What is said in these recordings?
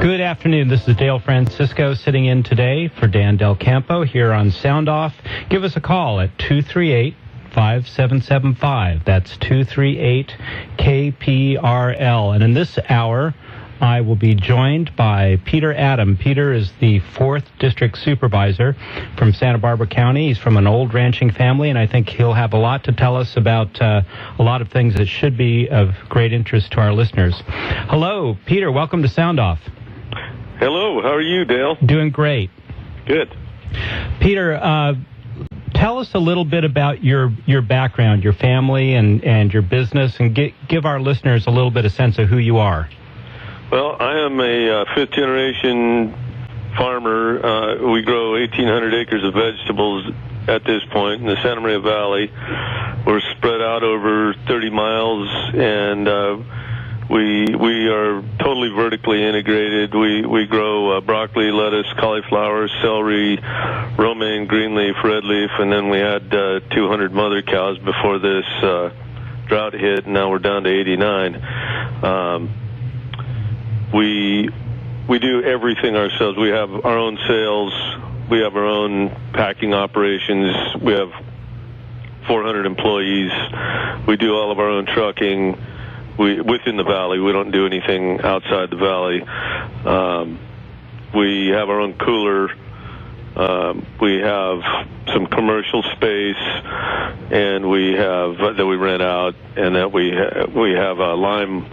Good afternoon. This is Dale Francisco sitting in today for Dan Del Campo here on Sound Off. Give us a call at 238-5775. That's 238-KPRL. And in this hour, I will be joined by Peter Adam. Peter is the 4th District Supervisor from Santa Barbara County. He's from an old ranching family, and I think he'll have a lot to tell us about a lot of things that should be of great interest to our listeners. Hello, Peter. Welcome to Sound Off. Hello. How are you, Dale? Doing great. Good. Peter, tell us a little bit about your background, your family, and your business, and give our listeners a little bit of sense of who you are. Well, I am a fifth-generation farmer. We grow 1,800 acres of vegetables at this point in the Santa Maria Valley. We're spread out over 30 miles, and we are totally vertically integrated. We grow broccoli, lettuce, cauliflower, celery, romaine, green leaf, red leaf, and then we had 200 mother cows before this drought hit, and now we're down to 89. We do everything ourselves. We have our own sales. We have our own packing operations. We have 400 employees. We do all of our own trucking. Within the valley. We don't do anything outside the valley. We have our own cooler. We have some commercial space, and we have that we rent out, and that we have a lime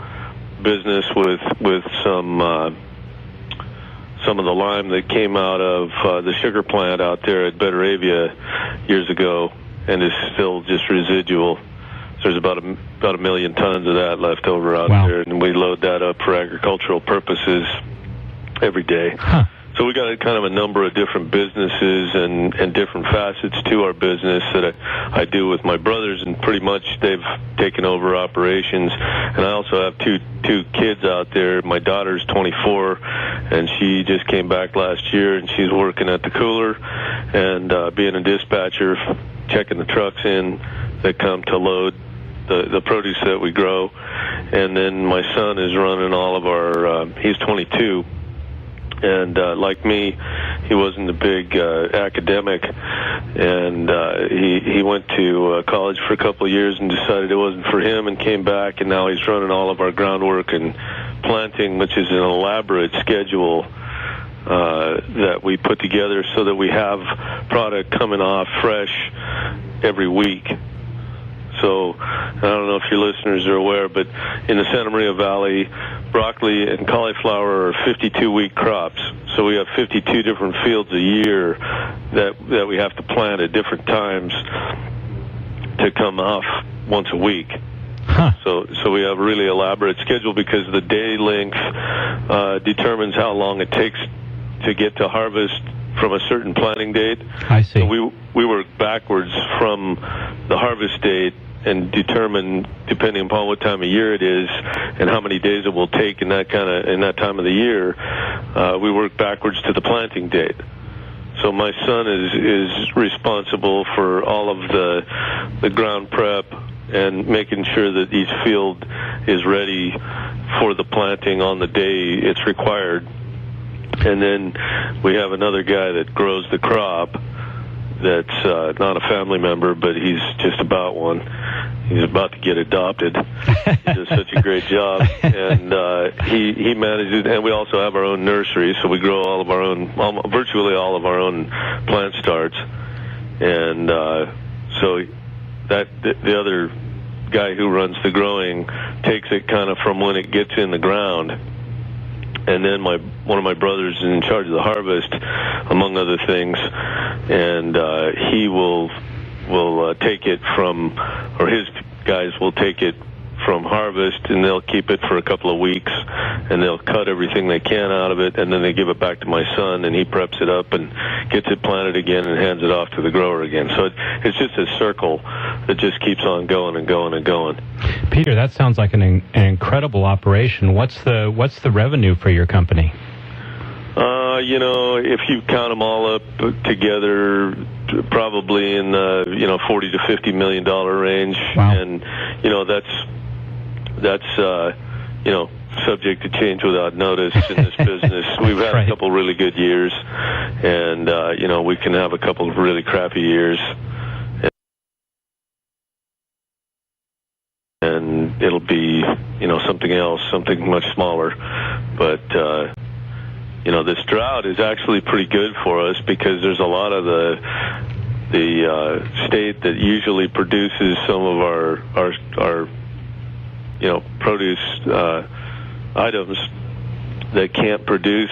business with some of the lime that came out of the sugar plant out there at Betaravia years ago, and is still just residual. There's about a million tons of that left over out there, and we load that up for agricultural purposes every day. Huh. So we got a kind of a number of different businesses and different facets to our business that I do with my brothers, and pretty much they've taken over operations. And I also have two kids out there. My daughter's 24, and she just came back last year, and she's working at the cooler and being a dispatcher, checking the trucks in that come to load the produce that we grow. And then my son is running all of our, he's 22, and like me, he wasn't a big academic, and he went to college for a couple of years and decided it wasn't for him, and came back, and now he's running all of our groundwork and planting, which is an elaborate schedule that we put together so that we have product coming off fresh every week. So I don't know if your listeners are aware, but in the Santa Maria Valley, broccoli and cauliflower are 52-week crops. So we have 52 different fields a year that we have to plant at different times to come off once a week. Huh. So we have a really elaborate schedule because the day length determines how long it takes to get to harvest from a certain planting date. I see. So we work backwards from the harvest date and determine, depending upon what time of year it is and how many days it will take in that time of the year, we work backwards to the planting date. So my son is responsible for all of the ground prep and making sure that each field is ready for the planting on the day it's required. And then we have another guy that grows the crop that's not a family member, but he's just about one. He's about to get adopted. He does such a great job. And he manages, and we also have our own nursery, so we grow all of our own, virtually all of our own plant starts. And so that the other guy who runs the growing takes it kind of from when it gets in the ground. And then one of my brothers is in charge of the harvest, among other things, and he will take it from, or his guys will take it from harvest, and they'll keep it for a couple of weeks, and they'll cut everything they can out of it, and then they give it back to my son, and he preps it up and gets it planted again and hands it off to the grower again. So it's just a circle that just keeps on going and going and going. Peter, that sounds like an incredible operation. What's the revenue for your company? If you count them all up together, probably in the $40 to $50 million range. Wow. And that's subject to change without notice in this business. We've had a couple really good years, and we can have a couple of really crappy years, and it'll be something else, something much smaller. But this drought is actually pretty good for us because there's a lot of the state that usually produces some of our produce items that can't produce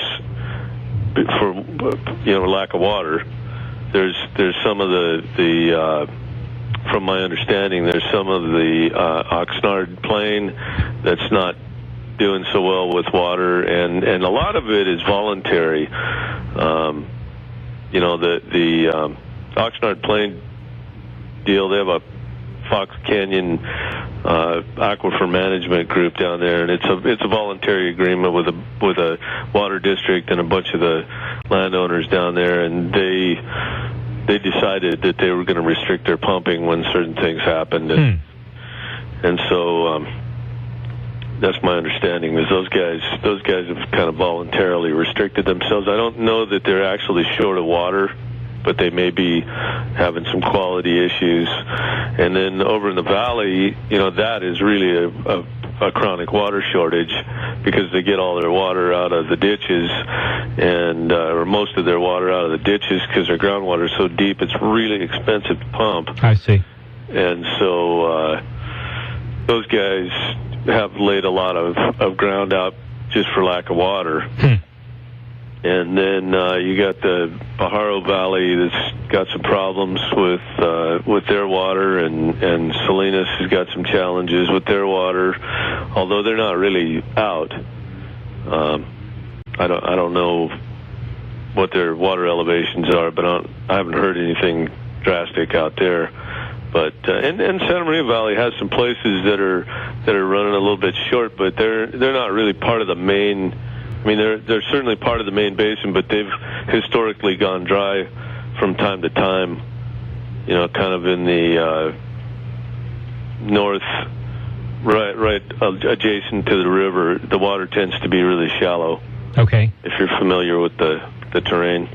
for lack of water. There's some of the from my understanding, there's some of the Oxnard Plain that's not doing so well with water, and a lot of it is voluntary. The Oxnard Plain deal, they have a Fox Canyon aquifer management group down there, and it's a voluntary agreement with a water district and a bunch of the landowners down there, and they decided that they were going to restrict their pumping when certain things happened, and so that's my understanding. Is those guys have kind of voluntarily restricted themselves. I don't know that they're actually short of water, but they may be having some quality issues. And then over in the valley, that is really a chronic water shortage because they get all their water out of the ditches, and or most of their water out of the ditches because their groundwater is so deep, it's really expensive to pump. I see. And so those guys have laid a lot of ground out just for lack of water. And then you got the Pajaro Valley that's got some problems with their water, and Salinas has got some challenges with their water, although they're not really out. I don't know what their water elevations are, but I haven't heard anything drastic out there. But and Santa Maria Valley has some places that are running a little bit short, but they're not really part of the main. I mean, they're certainly part of the main basin, but they've historically gone dry from time to time. Kind of in the north, right adjacent to the river. The water tends to be really shallow. Okay. If you're familiar with the terrain.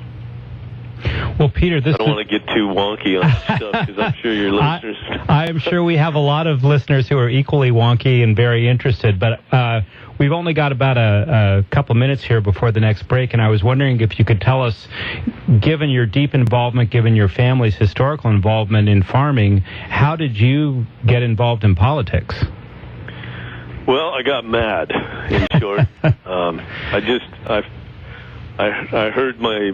Well, Peter, I don't want to get too wonky on this stuff because I'm sure your listeners. I'm sure we have a lot of listeners who are equally wonky and very interested, but we've only got about a couple minutes here before the next break, and I was wondering if you could tell us, given your deep involvement, given your family's historical involvement in farming, how did you get involved in politics? Well, I got mad, in short. I heard my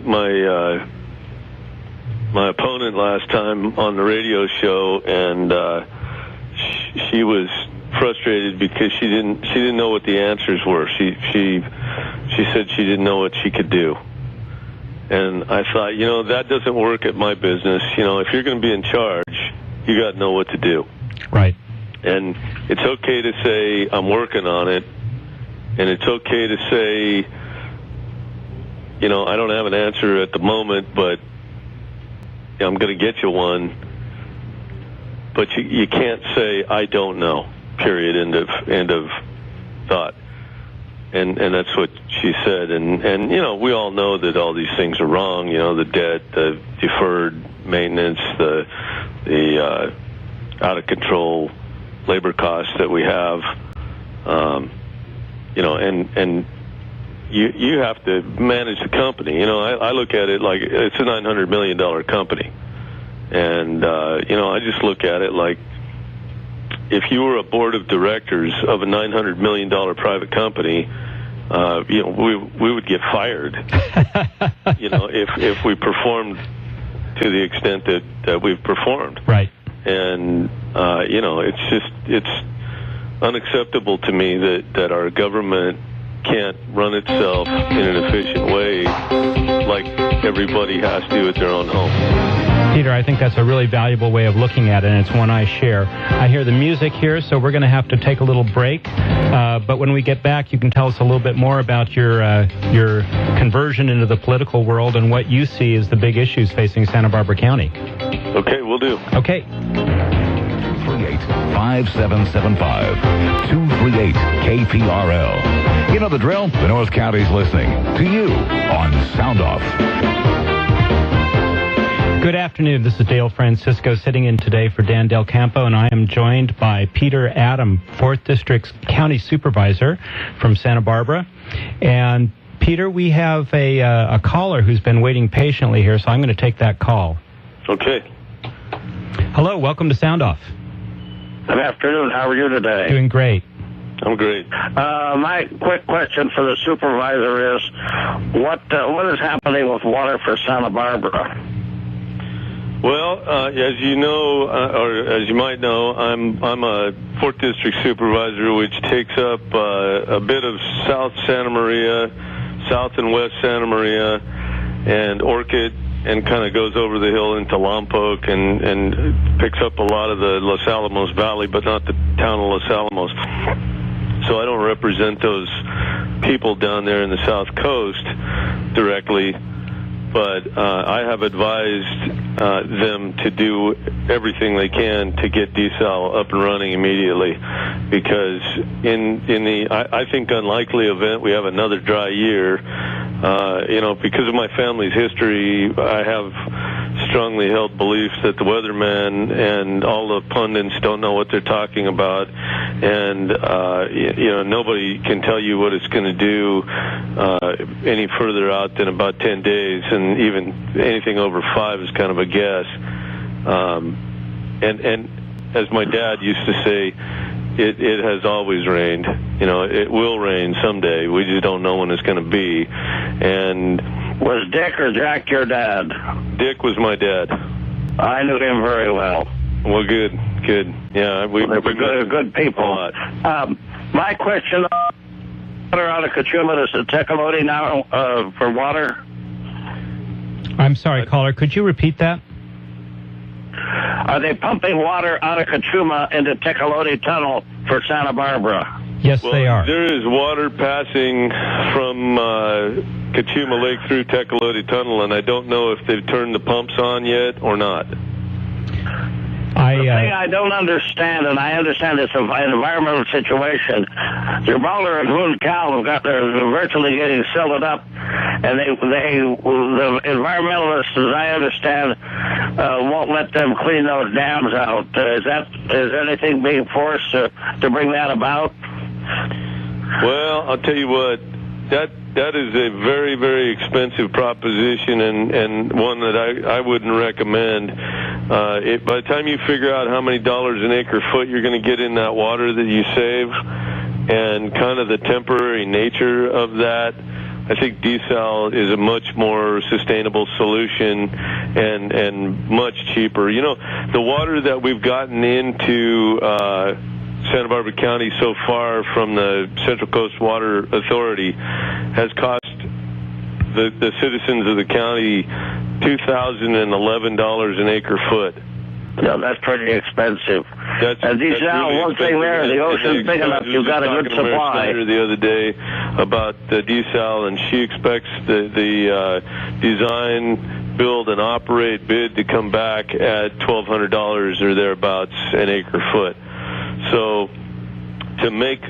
opponent last time on the radio show, and she was frustrated because she didn't know what the answers were. She said she didn't know what she could do, and I thought, that doesn't work at my business. If you're going to be in charge, you got to know what to do. Right. And it's okay to say I'm working on it, and it's okay to say, I don't have an answer at the moment, but I'm going to get you one. But you can't say I don't know. Period. End of thought. And that's what she said. And we all know that all these things are wrong. The debt, the deferred maintenance, the out of control labor costs that we have. And you have to manage the company. I look at it like it's a $900 million company. And, I just look at it like if you were a board of directors of a $900 million private company, we would get fired, if we performed to the extent that we've performed. Right. And, it's unacceptable to me that our government can't run itself in an efficient way like everybody has to at their own home. Peter, I think that's a really valuable way of looking at it, and it's one I share. I hear the music here, so we're going to have to take a little break. But when we get back, you can tell us a little bit more about your conversion into the political world and what you see as the big issues facing Santa Barbara County. Okay, we'll do. Okay. 238-5775. 238-KPRL. You know the drill. The North County's listening to you on Sound Off. Good afternoon. This is Dale Francisco sitting in today for Dan Del Campo, and I am joined by Peter Adam, 4th District's County Supervisor from Santa Barbara. And Peter, we have a caller who's been waiting patiently here, so I'm going to take that call. Okay. Hello, welcome to Sound Off. Good afternoon. How are you today? Doing great. I'm great. My quick question for the supervisor is, what is happening with water for Santa Barbara? Well, as you know, or as you might know, I'm a 4th District Supervisor, which takes up a bit of South Santa Maria, South and West Santa Maria, and Orchid, and kind of goes over the hill into Lompoc and picks up a lot of the Los Alamos Valley, but not the town of Los Alamos. So I don't represent those people down there in the South Coast directly, but I have advised them to do everything they can to get desal up and running immediately, because in the I think unlikely event we have another dry year, because of my family's history, I have strongly held beliefs that the weatherman and all the pundits don't know what they're talking about, and nobody can tell you what it's going to do any further out than about 10 days, and even anything over 5 is kind of a guess. And as my dad used to say, it has always rained. It will rain someday. We just don't know when it's going to be. And was Dick or Jack your dad? Dick was my dad. I knew him very well. Well, good. Yeah, we're good people. My question: water out of Councilman is the Tecolote now for water? I'm sorry, caller. Could you repeat that? Are they pumping water out of Councilman into Tecolote Tunnel for Santa Barbara? Yes, they are. There is water passing from Cachuma Lake through Tecolote Tunnel, and I don't know if they've turned the pumps on yet or not. The thing I don't understand, and I understand it's an environmental situation, Gibraltar and Juncal they're virtually getting silted up, and the environmentalists, as I understand, won't let them clean those dams out. Is anything being forced to bring that about? Well, I'll tell you what, that is a very, very expensive proposition, and one that I wouldn't recommend. By the time you figure out how many dollars an acre foot you're going to get in that water that you save, and kind of the temporary nature of that, I think desal is a much more sustainable solution and much cheaper. The water that we've gotten into Santa Barbara County so far from the Central Coast Water Authority has cost the citizens of the county $2,011 an acre foot. Yeah, that's pretty expensive. And these now, one thing there, the ocean's big enough, you've got a good supply. The other day about the desal, and she expects the design, build, and operate bid to come back at $1,200 or thereabouts an acre foot. So to make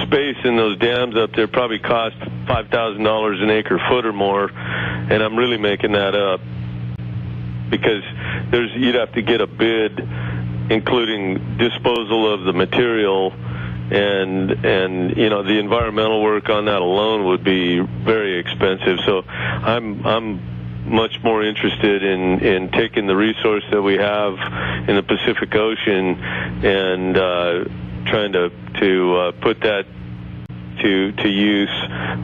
space in those dams up there probably cost $5,000 an acre foot or more, and I'm really making that up, because you'd have to get a bid including disposal of the material, and the environmental work on that alone would be very expensive. So I'm much more interested in taking the resource that we have in the Pacific Ocean and trying to put that to use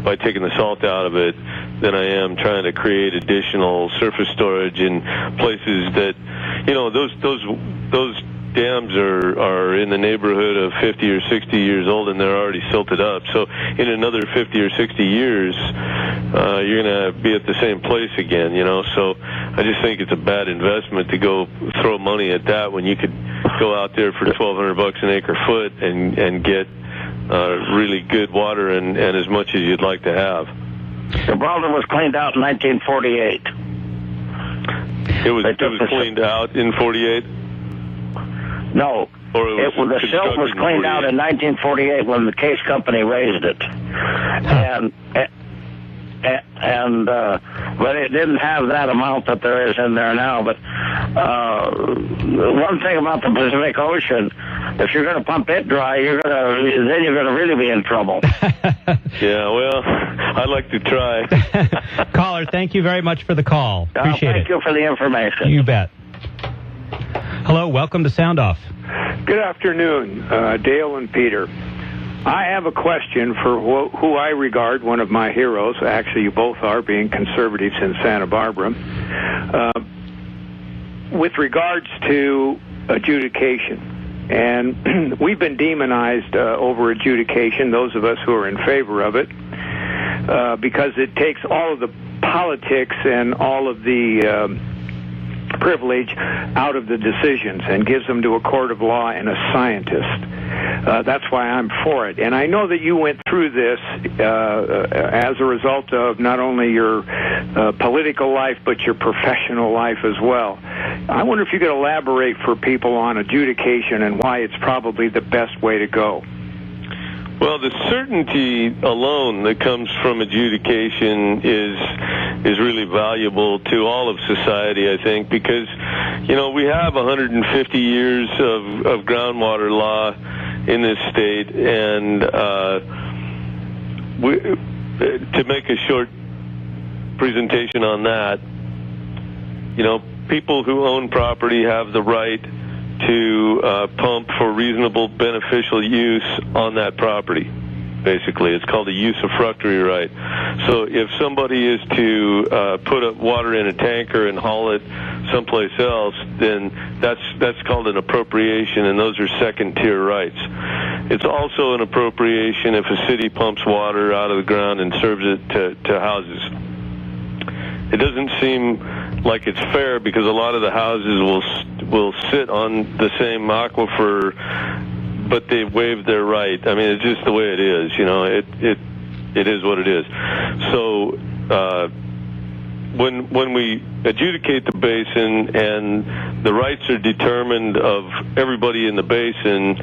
by taking the salt out of it than I am trying to create additional surface storage in places that, those dams are in the neighborhood of 50 or 60 years old, and they're already silted up. So in another 50 or 60 years, you're going to be at the same place again, So I just think it's a bad investment to go throw money at that when you could go out there for $1,200 an acre foot and get really good water and as much as you'd like to have. Gibraltar was cleaned out in 1948. It was cleaned out in 48? No. The silt was cleaned out in 1948 when the Case Company raised it. But it didn't have that amount that there is in there now. But one thing about the Pacific Ocean, if you're going to pump it dry, then you're going to really be in trouble. Yeah, well, I'd like to try. Caller, thank you very much for the call. Appreciate it. Thank you for the information. You bet. Hello, welcome to Sound Off. Good afternoon, Dale and Peter. I have a question for who I regard one of my heroes. Actually, you both are, being conservatives in Santa Barbara. With regards to adjudication, and we've been demonized over adjudication, those of us who are in favor of it, because it takes all of the politics and all of the privilege out of the decisions and gives them to a court of law and a scientist. That's why I'm for it. And I know that you went through this as a result of not only your political life, but your professional life as well. I wonder if you could elaborate for people on adjudication and why it's probably the best way to go. Well, the certainty alone that comes from adjudication is really valuable to all of society, I think, because, we have 150 years of groundwater law in this state, and to make a short presentation on that, people who own property have the right to pump for reasonable beneficial use on that property. Basically, it's called a usufructuary right. So if somebody is to put up water in a tanker and haul it someplace else, then that's called an appropriation, and those are second-tier rights. It's also an appropriation if a city pumps water out of the ground and serves it to houses. It doesn't seem like it's fair because a lot of the houses will sit on the same aquifer, but they waive their right. I mean, it's just the way it is. It is what it is. So when we adjudicate the basin and the rights are determined of everybody in the basin,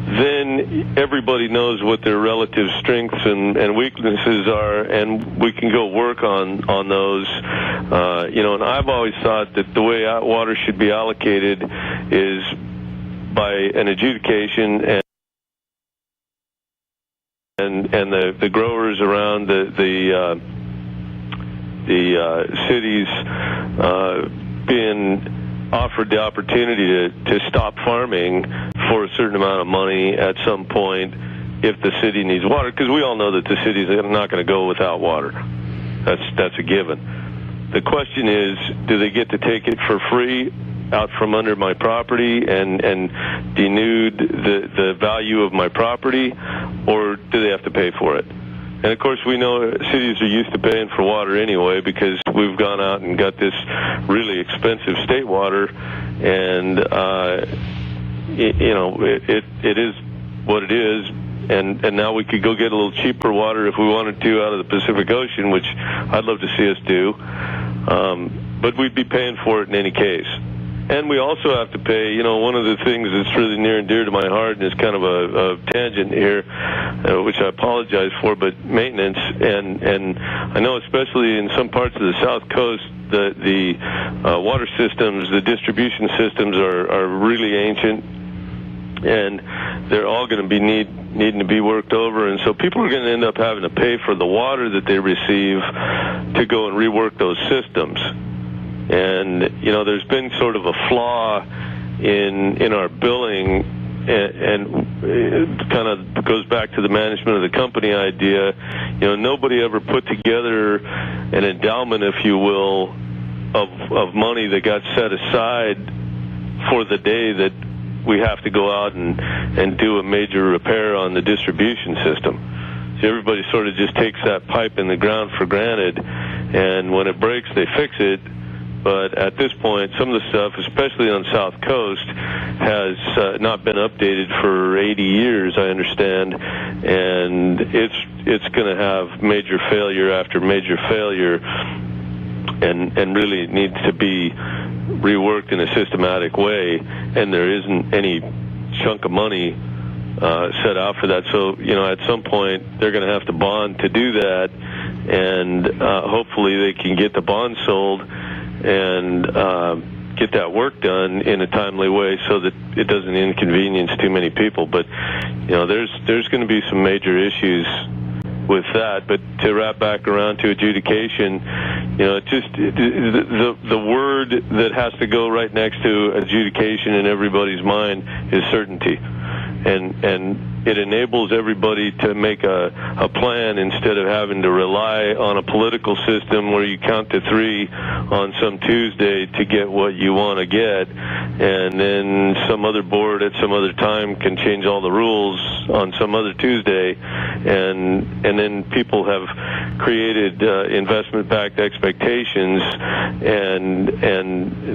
then everybody knows what their relative strengths and weaknesses are, and we can go work on those. And I've always thought that the way water should be allocated is by an adjudication, and the growers around the cities being offered the opportunity to stop farming for a certain amount of money at some point if the city needs water, because we all know that the cities are not going to go without water. That's a given. The question is, do they get to take it for free out from under my property and denude the value of my property, or do they have to pay for it? And, of course, we know cities are used to paying for water anyway because we've gone out and got this really expensive state water, and, it is what it is. And now we could go get a little cheaper water if we wanted to out of the Pacific Ocean, which I'd love to see us do. But we'd be paying for it in any case. And we also have to pay, one of the things that's really near and dear to my heart, and it's kind of a tangent here, which I apologize for, but maintenance. And I know especially in some parts of the South Coast, the water systems, the distribution systems are really ancient, and they're all going to be needing to be worked over. And so people are going to end up having to pay for the water that they receive to go and rework those systems. And, there's been sort of a flaw in our billing, and it kind of goes back to the management of the company idea. Nobody ever put together an endowment, if you will, of money that got set aside for the day that we have to go out and do a major repair on the distribution system. So everybody sort of just takes that pipe in the ground for granted, and when it breaks, they fix it. But at this point, some of the stuff, especially on South Coast, has not been updated for 80 years, I understand, and it's going to have major failure after major failure, and really needs to be reworked in a systematic way, and there isn't any chunk of money set out for that. So, at some point, they're going to have to bond to do that, and hopefully they can get the bond sold and get that work done in a timely way so that it doesn't inconvenience too many people. But, there's going to be some major issues with that. But to wrap back around to adjudication, the word that has to go right next to adjudication in everybody's mind is certainty. And it enables everybody to make a plan instead of having to rely on a political system where you count to 3 on some Tuesday to get what you want to get, and then some other board at some other time can change all the rules on some other Tuesday, and then people have created investment-backed expectations, and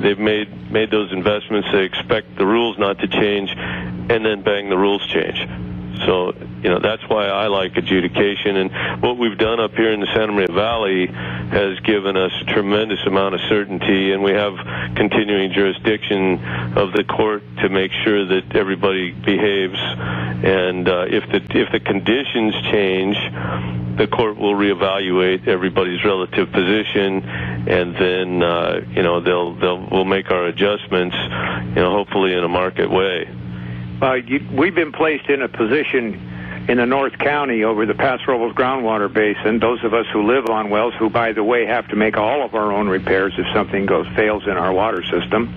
they've made those investments. They expect the rules not to change, and then bang, the rules change. So, that's why I like adjudication. And what we've done up here in the Santa Maria Valley has given us a tremendous amount of certainty, and we have continuing jurisdiction of the court to make sure that everybody behaves. And if the conditions change, the court will reevaluate everybody's relative position, and then we'll make our adjustments, hopefully in a market way. We've been placed in a position in the North County over the Paso Robles groundwater basin, those of us who live on wells, who, by the way, have to make all of our own repairs if something fails in our water system,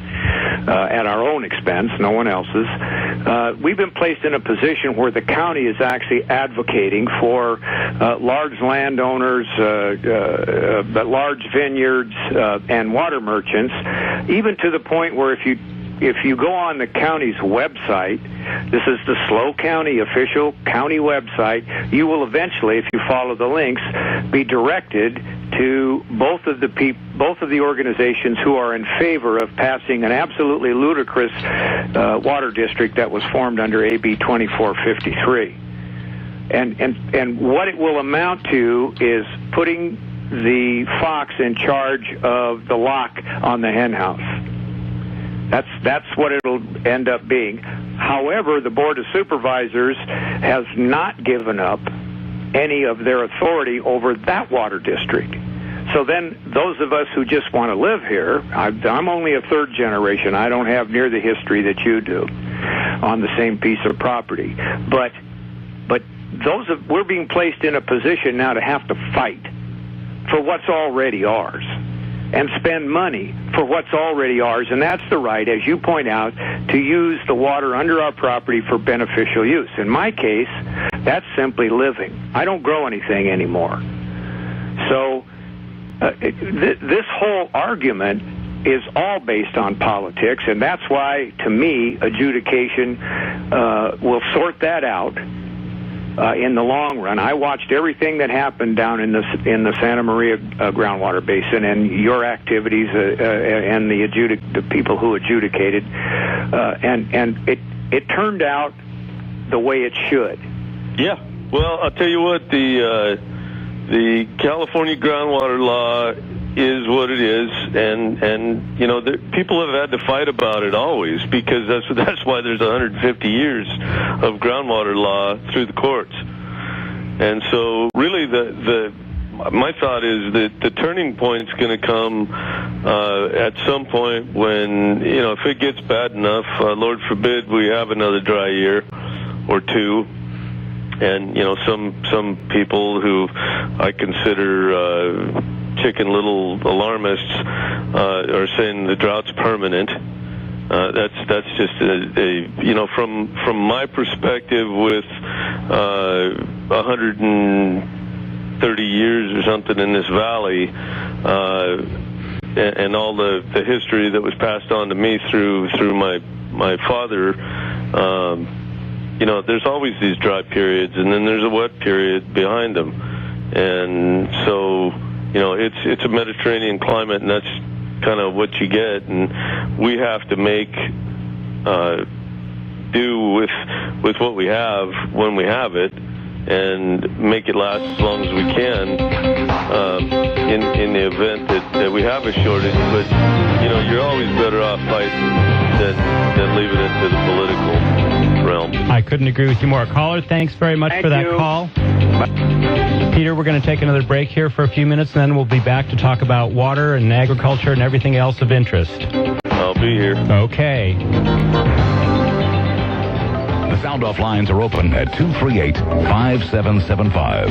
at our own expense, no one else's. We've been placed in a position where the county is actually advocating for large landowners, large vineyards, and water merchants, even to the point where if you go on the county's website, this is the SLO County official county website, you will eventually, if you follow the links, be directed to both of the organizations who are in favor of passing an absolutely ludicrous water district that was formed under AB 2453. And what it will amount to is putting the fox in charge of the lock on the hen house. That's what it'll end up being. However, the Board of Supervisors has not given up any of their authority over that water district. So then those of us who just want to live here, I'm only a third generation. I don't have near the history that you do on the same piece of property. But we're being placed in a position now to have to fight for what's already ours, and spend money for what's already ours, and that's the right, as you point out, to use the water under our property for beneficial use. In my case, that's simply living. I don't grow anything anymore. So this whole argument is all based on politics, and that's why, to me, adjudication will sort that out. In the long run, I watched everything that happened down in the Santa Maria groundwater basin, and your activities and the people who adjudicated, and it turned out the way it should. Yeah. Well, I'll tell you what, the California groundwater law is what it is, and people have had to fight about it always, because that's why there's 150 years of groundwater law through the courts. And so really my thought is that the turning point's going to come at some point when, if it gets bad enough, Lord forbid we have another dry year or two, and some people who I consider chicken little alarmists are saying the drought's permanent. That's just from my perspective, with 130 years or something in this valley, and all the history that was passed on to me through my father. There's always these dry periods, and then there's a wet period behind them, and so. It's a Mediterranean climate, and that's kind of what you get, and we have to make do with what we have when we have it, and make it last as long as we can. in the event that we have a shortage. But, you're always better off fighting than leave it into the political realm. I couldn't agree with you more. Caller, thanks very much for that call. Peter, we're going to take another break here for a few minutes, and then we'll be back to talk about water and agriculture and everything else of interest. I'll be here. Okay. The sound-off lines are open at 238-5775.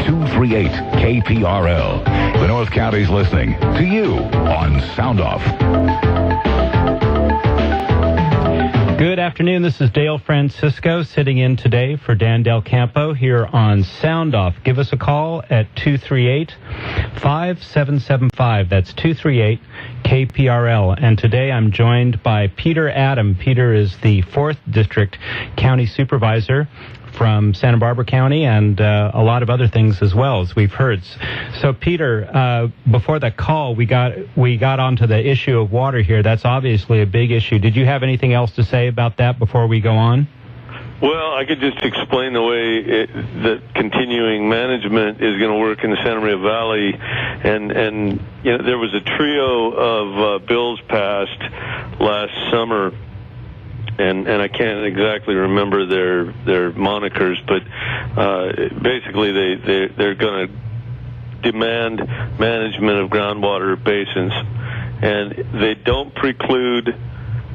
238-KPRL. The North County's listening to you on Sound Off. Good afternoon. This is Dale Francisco sitting in today for Dan Del Campo here on Sound Off. Give us a call at 238-5775. That's 238-KPRL. And today I'm joined by Peter Adam. Peter is the 4th District County Supervisor from Santa Barbara County and a lot of other things as well, as we've heard. So, Peter, before the call, we got onto the issue of water here. That's obviously a big issue. Did you have anything else to say about that before we go on? Well, I could just explain the way that continuing management is going to work in the Santa Maria Valley, and there was a trio of bills passed last summer. And I can't exactly remember their monikers, but basically they're going to demand management of groundwater basins, and they don't preclude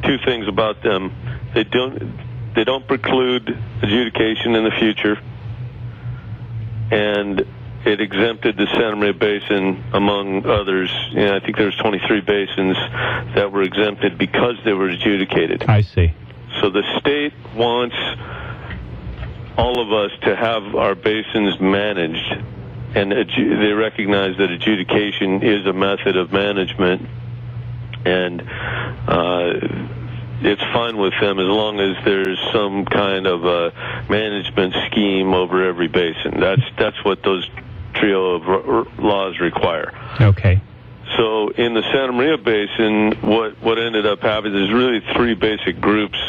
two things about them. They don't preclude adjudication in the future, and it exempted the Santa Maria Basin among others. I think there's 23 basins that were exempted because they were adjudicated. I see. So the state wants all of us to have our basins managed, and they recognize that adjudication is a method of management, and it's fine with them as long as there's some kind of a management scheme over every basin. That's what those trio of laws require. Okay. So in the Santa Maria Basin, what ended up happening, there's really three basic groups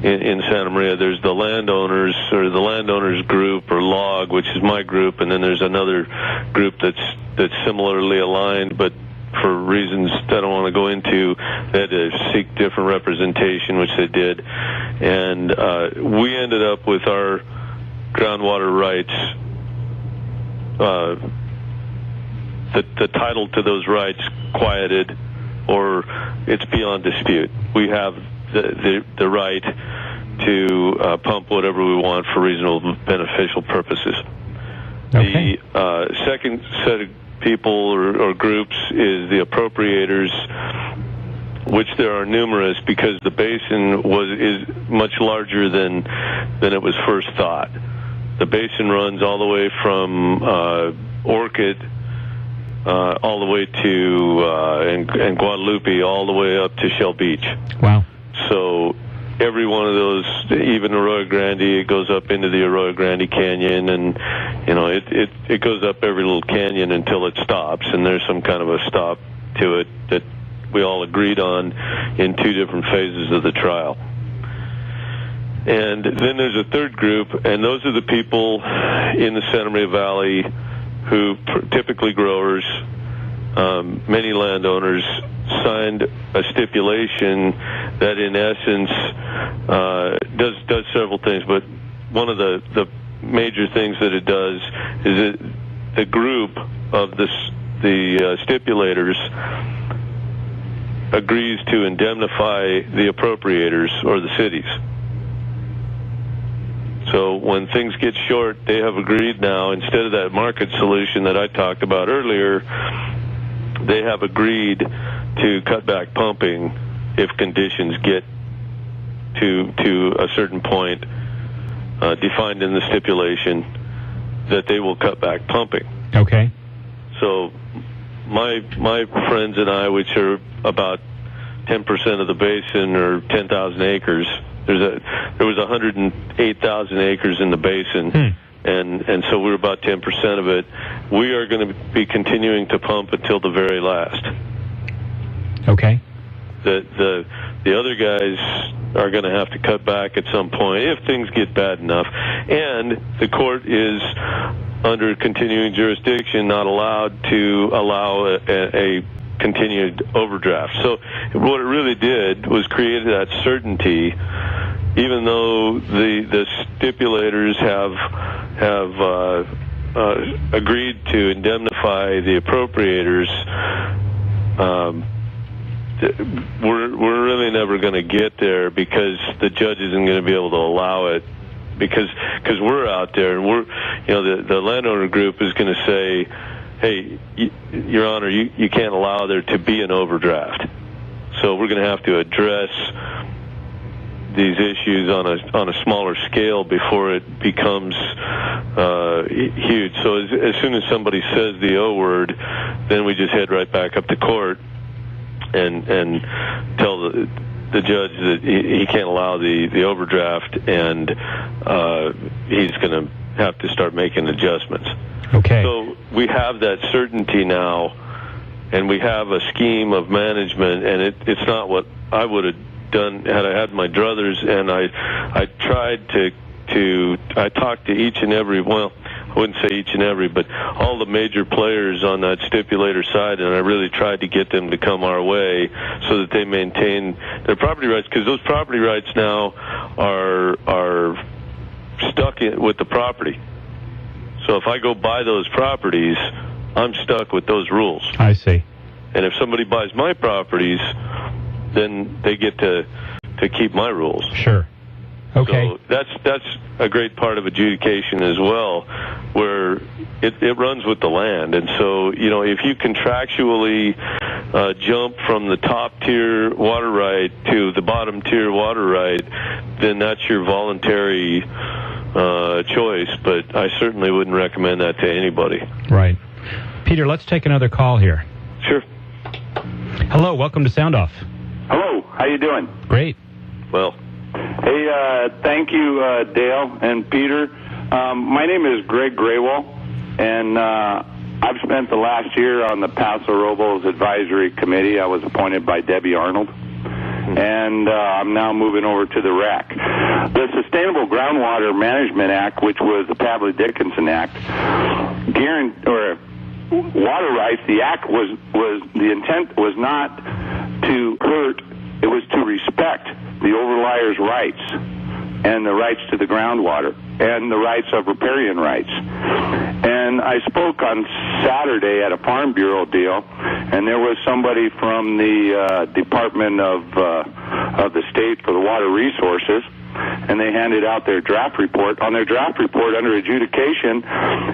in Santa Maria. There's the landowners, or the landowners group, or LOG, which is my group, and then there's another group that's similarly aligned, but for reasons that I don't want to go into, they had to seek different representation, which they did. And we ended up with our groundwater rights, the title to those rights quieted, or it's beyond dispute. We have the right to pump whatever we want for reasonable beneficial purposes. Okay. The second set of people or groups is the appropriators, which there are numerous because the basin is much larger than it was first thought. The basin runs all the way from Orchid all the way to and Guadalupe, all the way up to Shell Beach. Wow. So every one of those, even Arroyo Grande, it goes up into the Arroyo Grande Canyon, and it goes up every little canyon until it stops, and there's some kind of a stop to it that we all agreed on in two different phases of the trial. And then there's a third group, and those are the people in the Santa Maria Valley who, typically growers, many landowners, signed a stipulation that in essence does several things, but one of the major things that it does is that the group of the stipulators agrees to indemnify the appropriators, or the cities. So when things get short, they have agreed now, instead of that market solution that I talked about earlier, they have agreed to cut back pumping if conditions get to a certain point defined in the stipulation, that they will cut back pumping. Okay. So my friends and I, which are about 10% of the basin, or 10,000 acres, there was 108,000 acres in the basin, and so we're about 10% of it. We are going to be continuing to pump until the very last. Okay. The other guys are going to have to cut back at some point if things get bad enough, and the court is under continuing jurisdiction, not allowed to allow a continued overdraft. So what it really did was create that certainty, even though the stipulators have agreed to indemnify the appropriators. We're really never going to get there because the judge isn't going to be able to allow it because we're out there and the landowner group is going to say, hey, Your Honor, you can't allow there to be an overdraft. So we're going to have to address these issues on a smaller scale before it becomes huge. So as soon as somebody says the O word, then we just head right back up to court and tell the judge that he can't allow the overdraft, and he's going to have to start making adjustments. Okay. So we have that certainty now, and we have a scheme of management, and it's not what I would have done had I had my druthers, and I tried I talked to each and every, well, I wouldn't say each and every, but all the major players on that stipulator side, and I really tried to get them to come our way so that they maintain their property rights, because those property rights now are stuck with the property. So if I go buy those properties, I'm stuck with those rules. I see. And if somebody buys my properties, then they get to keep my rules. Sure. Okay. So that's a great part of adjudication as well, where it runs with the land. And so, if you contractually jump from the top tier water right to the bottom tier water right, then that's your voluntary choice. But I certainly wouldn't recommend that to anybody. Right. Peter, let's take another call here. Sure. Hello, welcome to Sound Off. Hello, how you doing? Great. Well, hey, thank you, Dale and Peter. My name is Greg Graywall, and I've spent the last year on the Paso Robles Advisory Committee. I was appointed by Debbie Arnold, and I'm now moving over to the RAC. The Sustainable Groundwater Management Act, which was the Pavley-Dickinson Act, water rights. The act was the intent was not to hurt; it was to respect the overlier's rights and the rights to the groundwater and the rights of riparian rights. And I spoke on Saturday at a Farm Bureau deal, and there was somebody from the Department of the State for the Water Resources, and they handed out their draft report. On their draft report under adjudication,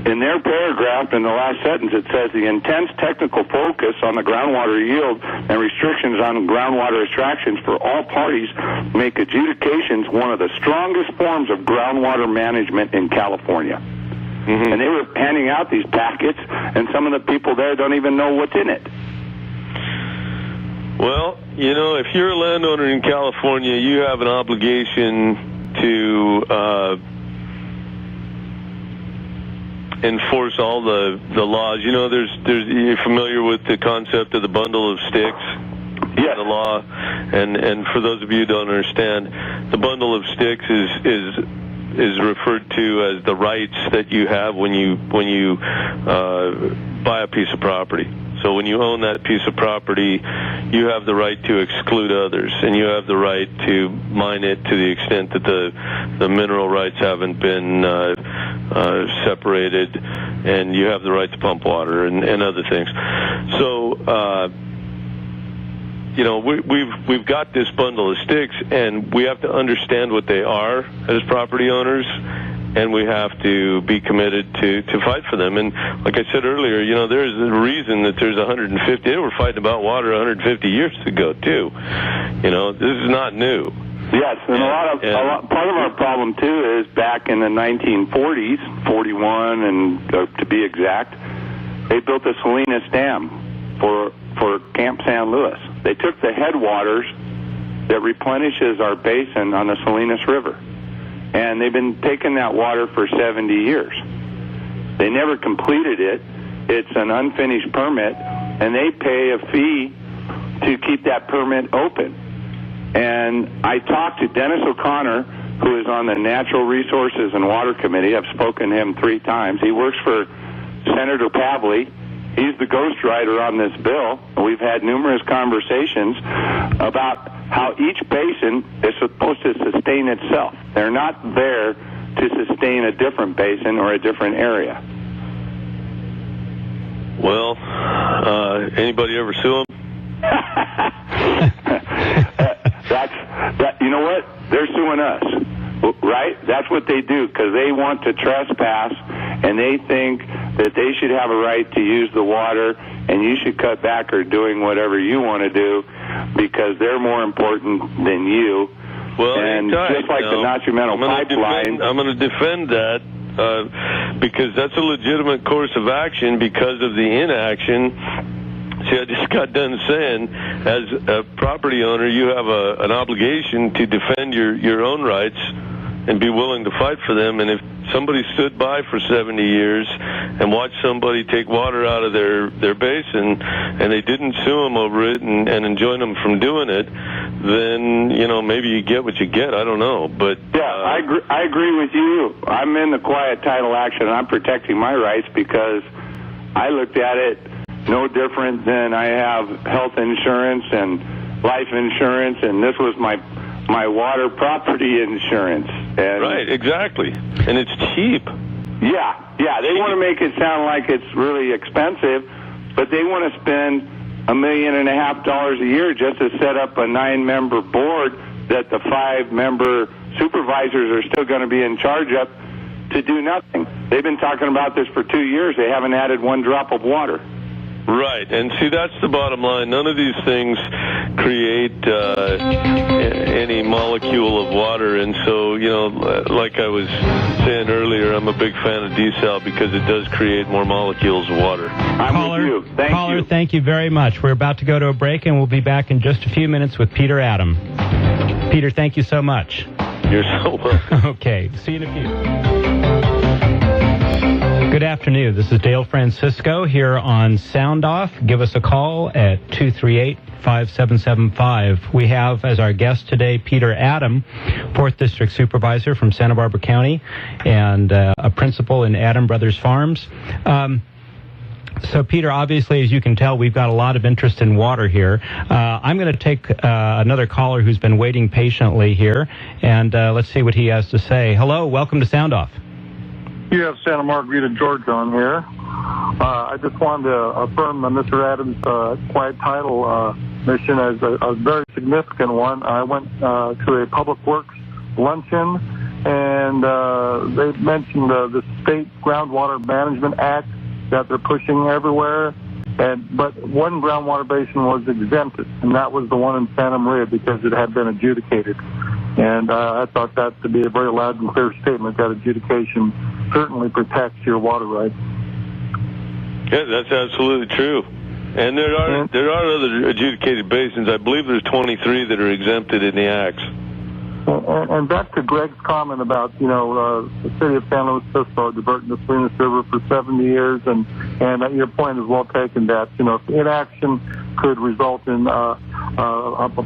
in their paragraph in the last sentence, it says the intense technical focus on the groundwater yield and restrictions on groundwater extractions for all parties make adjudications one of the strongest forms of groundwater management in California. Mm-hmm. And they were handing out these packets, and some of the people there don't even know what's in it. Well, if you're a landowner in California, you have an obligation to enforce all the laws. You're familiar with the concept of the bundle of sticks? Yes. The law, and for those of you who don't understand, the bundle of sticks is referred to as the rights that you have when you buy a piece of property. So when you own that piece of property, you have the right to exclude others, and you have the right to mine it to the extent that the mineral rights haven't been separated, and you have the right to pump water and other things. So, we've got this bundle of sticks, and we have to understand what they are as property owners, and we have to be committed to fight for them. And like I said earlier, there's a reason that there's 150. They were fighting about water 150 years ago too. This is not new. Yes, and part of our problem too is back in the 1940s, 41, and to be exact, they built the Salinas Dam for Camp San Luis. They took the headwaters that replenishes our basin on the Salinas River, and they've been taking that water for 70 years. They never completed it. It's an unfinished permit, and they pay a fee to keep that permit open. And I talked to Dennis O'Connor, who is on the Natural Resources and Water Committee. I've spoken to him 3 times. He works for Senator Pavley. He's the ghostwriter on this bill. We've had numerous conversations about how each basin is supposed to sustain itself. They're not there to sustain a different basin or a different area. Well, anybody ever sue him? You know what? They're suing us, right? That's what they do, because they want to trespass, and they think that they should have a right to use the water, and you should cut back or doing whatever you want to do, because they're more important than you. Well, and just like the Nacimiento pipeline, I'm going to defend that. Because that's a legitimate course of action because of the inaction. See, I just got done saying, as a property owner, you have an obligation to defend your own rights and be willing to fight for them. And if somebody stood by for 70 years and watched somebody take water out of their basin and they didn't sue them over it and enjoin them from doing it, then, you know, maybe you get what you get. I don't know. But yeah, I agree with you. I'm in the quiet title action, and I'm protecting my rights because I looked at it no different than I have health insurance and life insurance, and this was my water property insurance. And right, exactly. And it's cheap. Yeah. They want to make it sound like it's really expensive, but they want to spend $1.5 million a year just to set up a 9-member board that the 5-member supervisors are still going to be in charge of to do nothing. They've been talking about this for 2 years. They haven't added one drop of water. Right, and see, that's the bottom line. None of these things create any molecule of water, and so, you know, like I was saying earlier, I'm a big fan of desal because it does create more molecules of water. I'm with you. Thank you. Thank you very much. We're about to go to a break, and we'll be back in just a few minutes with Peter Adam. Peter, thank you so much. You're so welcome. Okay, see you in a few. Good afternoon. This is Dale Francisco here on Sound Off. Give us a call at 238-5775. We have as our guest today Peter Adam, 4th District Supervisor from Santa Barbara County and a principal in Adam Brothers Farms. So, Peter, obviously, as you can tell, we've got a lot of interest in water here. I'm going to take another caller who's been waiting patiently here, and let's see what he has to say. Hello, welcome to Sound Off. You have Santa Margarita, Georgia on here. I just wanted to affirm Mr. Adams' quiet title mission as a very significant one. I went to a public works luncheon, and they mentioned the State Groundwater Management Act that they're pushing everywhere. But one groundwater basin was exempted, and that was the one in Santa Maria because it had been adjudicated. And I thought that to be a very loud and clear statement that adjudication certainly protects your water rights. Yeah, that's absolutely true. And there are other adjudicated basins. I believe there's 23 that are exempted in the acts. And back to Greg's comment about, you know, the city of San Luis Obispo diverting the Salinas River for 70 years, and your point is well taken that, you know, inaction could result in a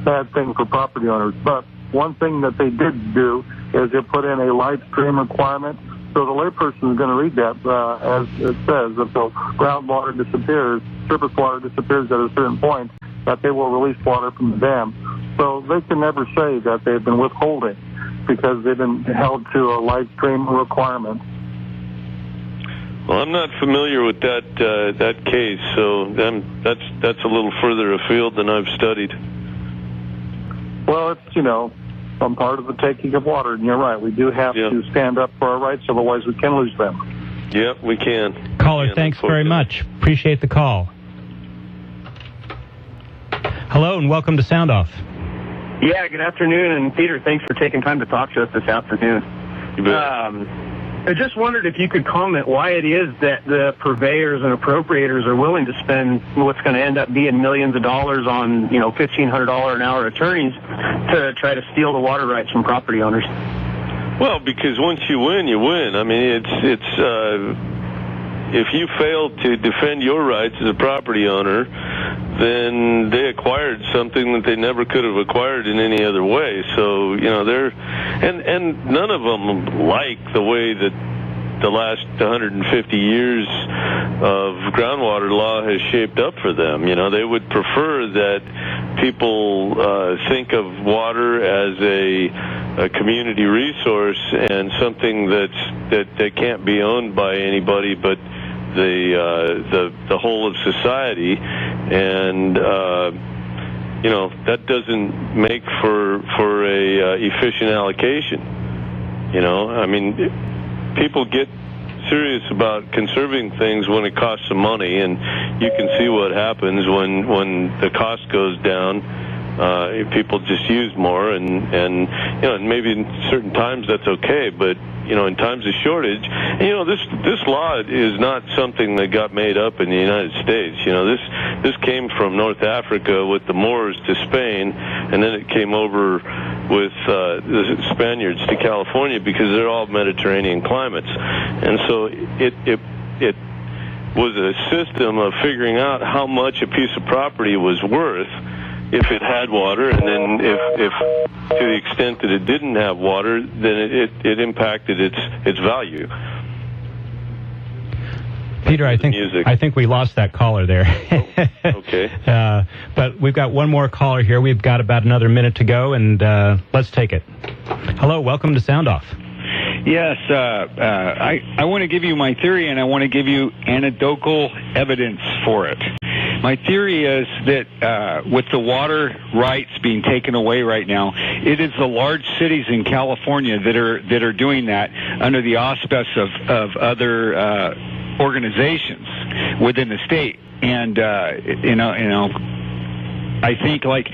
bad thing for property owners. But one thing that they did do is they put in a live stream requirement. So the layperson is going to read that, as it says, if the groundwater disappears, surface water disappears at a certain point, that they will release water from the dam. So they can never say that they've been withholding because they've been held to a live stream requirement. Well, I'm not familiar with that case, so that's a little further afield than I've studied. Well, it's, you know, some part of the taking of water, and you're right. We do have to stand up for our rights, otherwise we can lose them. Yep, we can. Caller, thanks very much. Appreciate the call. Hello, and welcome to Sound Off. Yeah, good afternoon, and Peter, thanks for taking time to talk to us this afternoon. You bet. I just wondered if you could comment why it is that the purveyors and appropriators are willing to spend what's going to end up being millions of dollars on, you know, $1,500 an hour attorneys to try to steal the water rights from property owners. Well, because once you win, you win. I mean, it's if you fail to defend your rights as a property owner, then they acquired something that they never could have acquired in any other way. So, and none of them like the way that the last 150 years of groundwater law has shaped up for them. They would prefer that people think of water as a community resource and something that can't be owned by anybody but the whole of society, and that doesn't make for a efficient allocation. People get serious about conserving things when it costs some money, and you can see what happens when the cost goes down. People just use more, and maybe in certain times that's okay, but in times of shortage, this law is not something that got made up in the United States. This came from North Africa with the Moors to Spain, and then it came over with the Spaniards to California because they're all Mediterranean climates, and so it was a system of figuring out how much a piece of property was worth if it had water, and then if to the extent that it didn't have water, then it impacted its value. Peter, I think we lost that caller there. Okay. But we've got one more caller here. We've got about another minute to go, and let's take it. Hello, welcome to Sound Off. Yes, I want to give you my theory, and I want to give you anecdotal evidence for it. My theory is that with the water rights being taken away right now, it is the large cities in California that are doing that under the auspice of other organizations within the state, and I think, like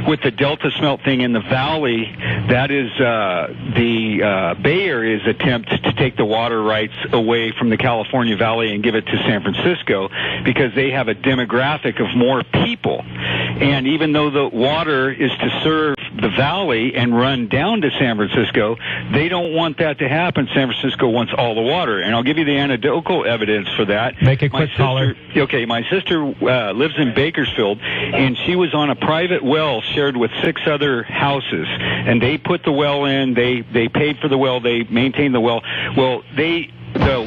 with the Delta Smelt thing in the Valley, that is the Bay Area's attempt to take the water rights away from the California Valley and give it to San Francisco, because they have a demographic of more people. And even though the water is to serve the Valley and run down to San Francisco, they don't want that to happen. San Francisco wants all the water. And I'll give you the anecdotal evidence for that. Make it quick, caller. Okay, my sister lives in Bakersfield, and she was on a private well shared with 6 other houses, and they put the well in, they paid for the well, they maintained the well. Well, the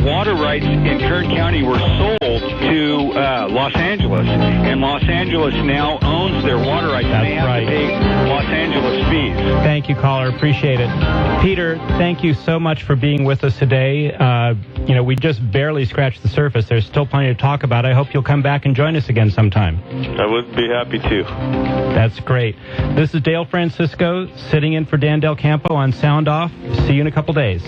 water rights in Kern County were sold to Los Angeles, and Los Angeles now owns their water rights. That's and they have right. to pay Los Angeles fees. Thank you, caller. Appreciate it. Peter, thank you so much for being with us today. We just barely scratched the surface. There's still plenty to talk about. I hope you'll come back and join us again sometime. I would be happy to. That's great. This is Dale Francisco sitting in for Dan Del Campo on Sound Off. See you in a couple days.